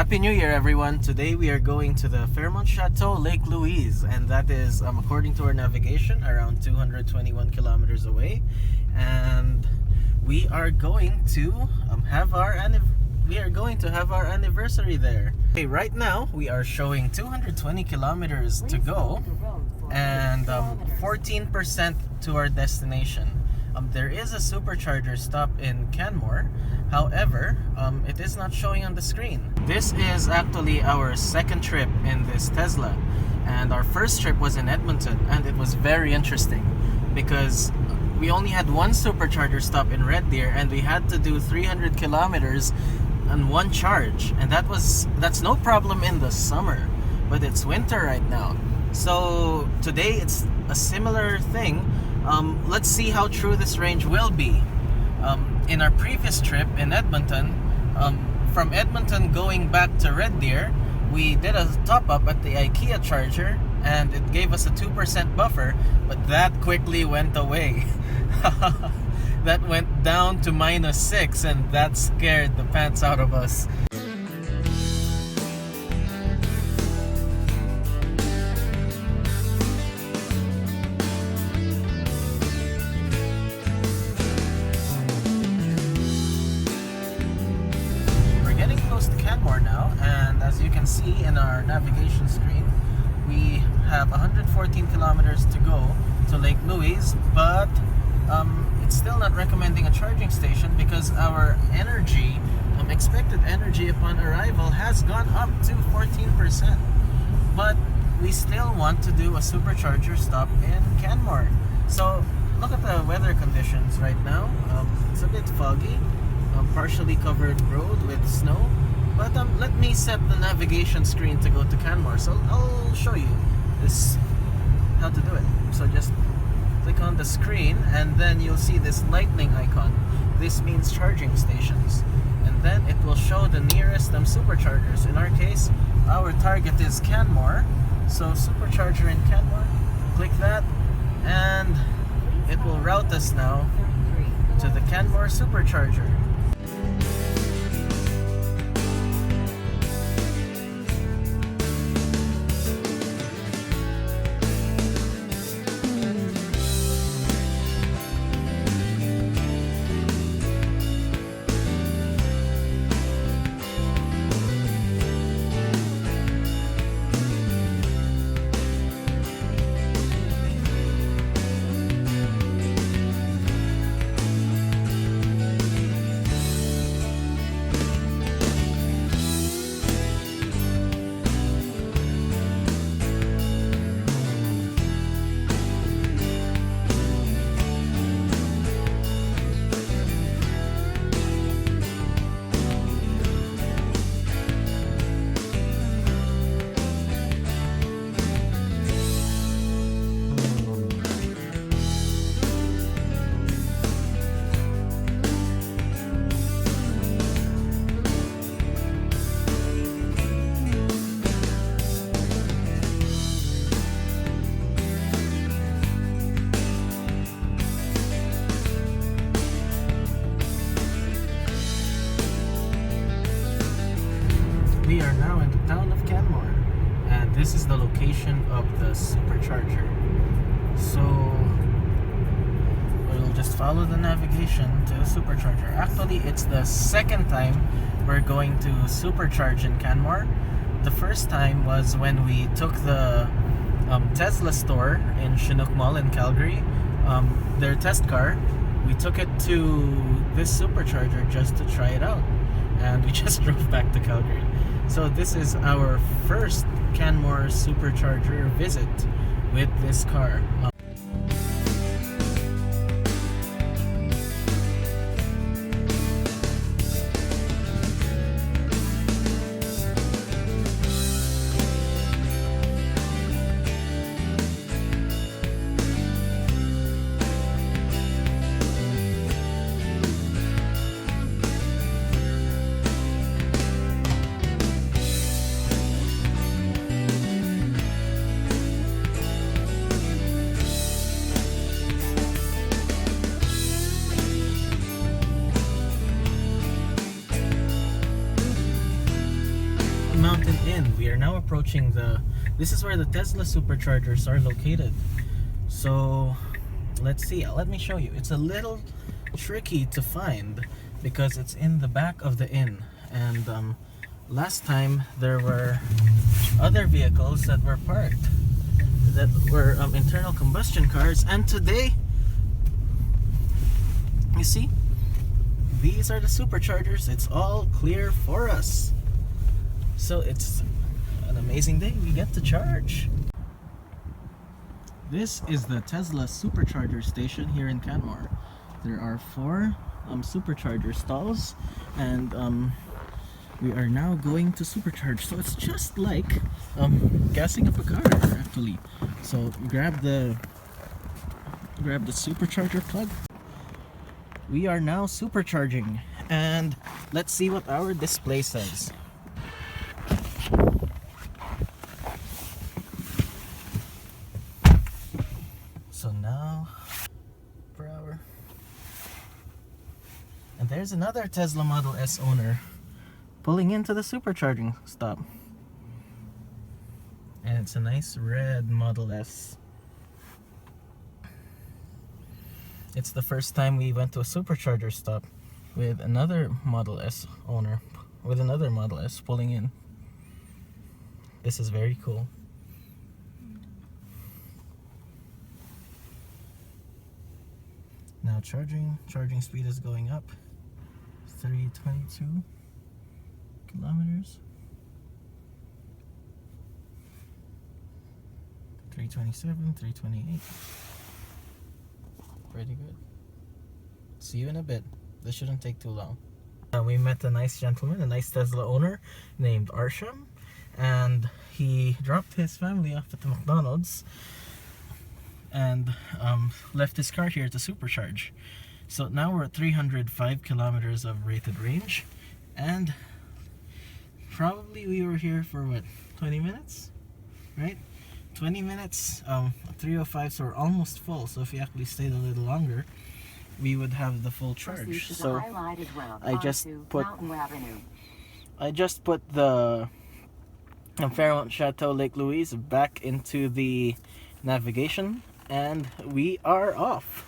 Happy New Year, everyone. Today we are going to the Fairmont Chateau Lake Louise, and that is, according to our navigation, around 221 kilometers away. And we are going to have our anniversary there. Okay, right now we are showing 220 kilometers to go and 14% to our destination. There is a supercharger stop in Canmore. However, it is not showing on the screen. This is actually our second trip in this Tesla, and our first trip was in Edmonton, and it was very interesting because we only had one supercharger stop in Red Deer, and we had to do 300 kilometers on one charge, and that's no problem in the summer, but it's winter right now. So today it's a similar thing. Let's see how true this range will be. In our previous trip in Edmonton, from Edmonton going back to Red Deer, we did a top-up at the IKEA charger, and it gave us a 2% buffer, but that quickly went away. That went down to -6, and that scared the pants out of us. Canmore now, and as you can see in our navigation screen, we have 114 kilometers to go to Lake Louise, but it's still not recommending a charging station because our energy, expected energy upon arrival has gone up to 14%, but we still want to do a supercharger stop in Canmore. So look at the weather conditions right now. It's a bit foggy, partially covered road with snow. But let me set the navigation screen to go to Canmore. So I'll show you how to do it. So just click on the screen, and then you'll see this lightning icon. This means charging stations. And then it will show the nearest superchargers. In our case, our target is Canmore. So supercharger in Canmore, click that, and it will route us now to the Canmore Supercharger. We are now in the town of Canmore, and this is the location of the supercharger. So we'll just follow the navigation to the supercharger. Actually, it's the second time we're going to supercharge in Canmore. The first time was when we took the Tesla store in Chinook Mall in Calgary, their test car. We took it to this supercharger just to try it out, and we just drove back to Calgary. So this is our first Canmore Supercharger visit with this car. Green Mountain Inn. We are now approaching this is where the Tesla superchargers are located. So let's see, let me show you. It's a little tricky to find because it's in the back of the inn, and last time there were other vehicles that were parked that were internal combustion cars, and today, you see, these are the superchargers. It's all clear for us. So it's an amazing day. We get to charge. This is the Tesla supercharger station here in Canmore. There are 4 supercharger stalls, and we are now going to supercharge. So it's just like gassing up a car, actually. So grab the supercharger plug. We are now supercharging, and let's see what our display says. So now per hour. And there's another Tesla Model S owner pulling into the supercharging stop. And it's a nice red Model S. It's the first time we went to a supercharger stop with another Model S owner, with another Model S pulling in. This is very cool. Now charging speed is going up. 322 kilometers. 327, 328. Pretty good. See you in a bit. This shouldn't take too long. We met a nice gentleman, a nice Tesla owner named Arsham, and he dropped his family off at the McDonald's and left his car here to supercharge. So now we're at 305 kilometers of rated range, and probably we were here for what, 20 minutes, right? 20 minutes, 305, so we're almost full. So if we actually stayed a little longer, we would have the full charge. So I just put the Fairmont Chateau Lake Louise back into the navigation, and we are off.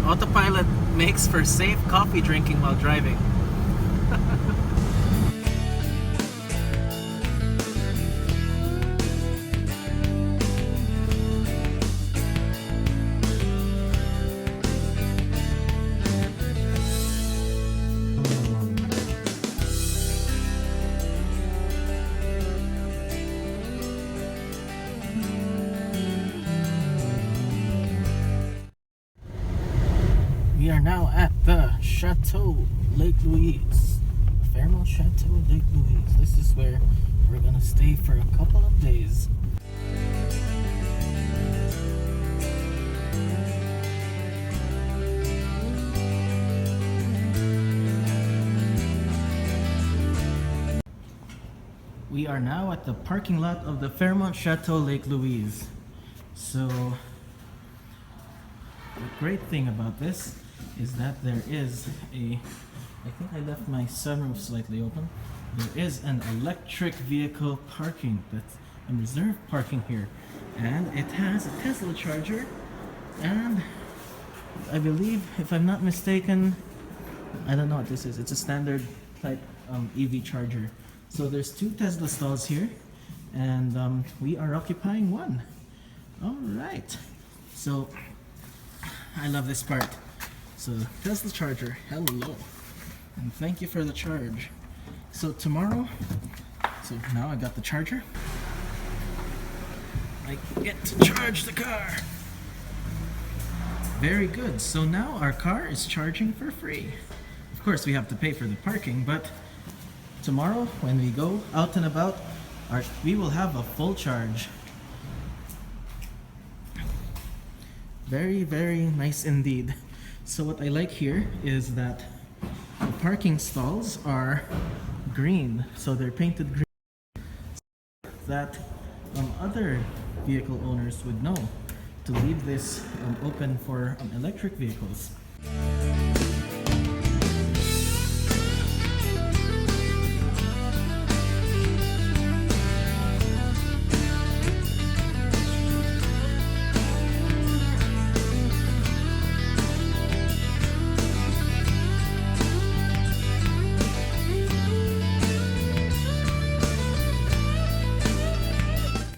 Autopilot makes for safe coffee drinking while driving. We are now at the Chateau Lake Louise. Fairmont Chateau Lake Louise. This is where we're gonna stay for a couple of days. We are now at the parking lot of the Fairmont Chateau Lake Louise. So, the great thing about this is that there is I think I left my sunroof slightly open. There is an electric vehicle parking, that's a reserved parking here. And it has a Tesla charger, and I believe, if I'm not mistaken, I don't know what this is. It's a standard type EV charger. So there's 2 Tesla stalls here, and we are occupying one. All right. So I love this part. So Tesla charger, hello, and thank you for the charge. So tomorrow, so now I got the charger. I get to charge the car. Very good. So now our car is charging for free. Of course, we have to pay for the parking, but tomorrow when we go out and about, we will have a full charge. Very, very nice indeed. So what I like here is that the parking stalls are green, so they're painted green, so that other vehicle owners would know to leave this open for electric vehicles.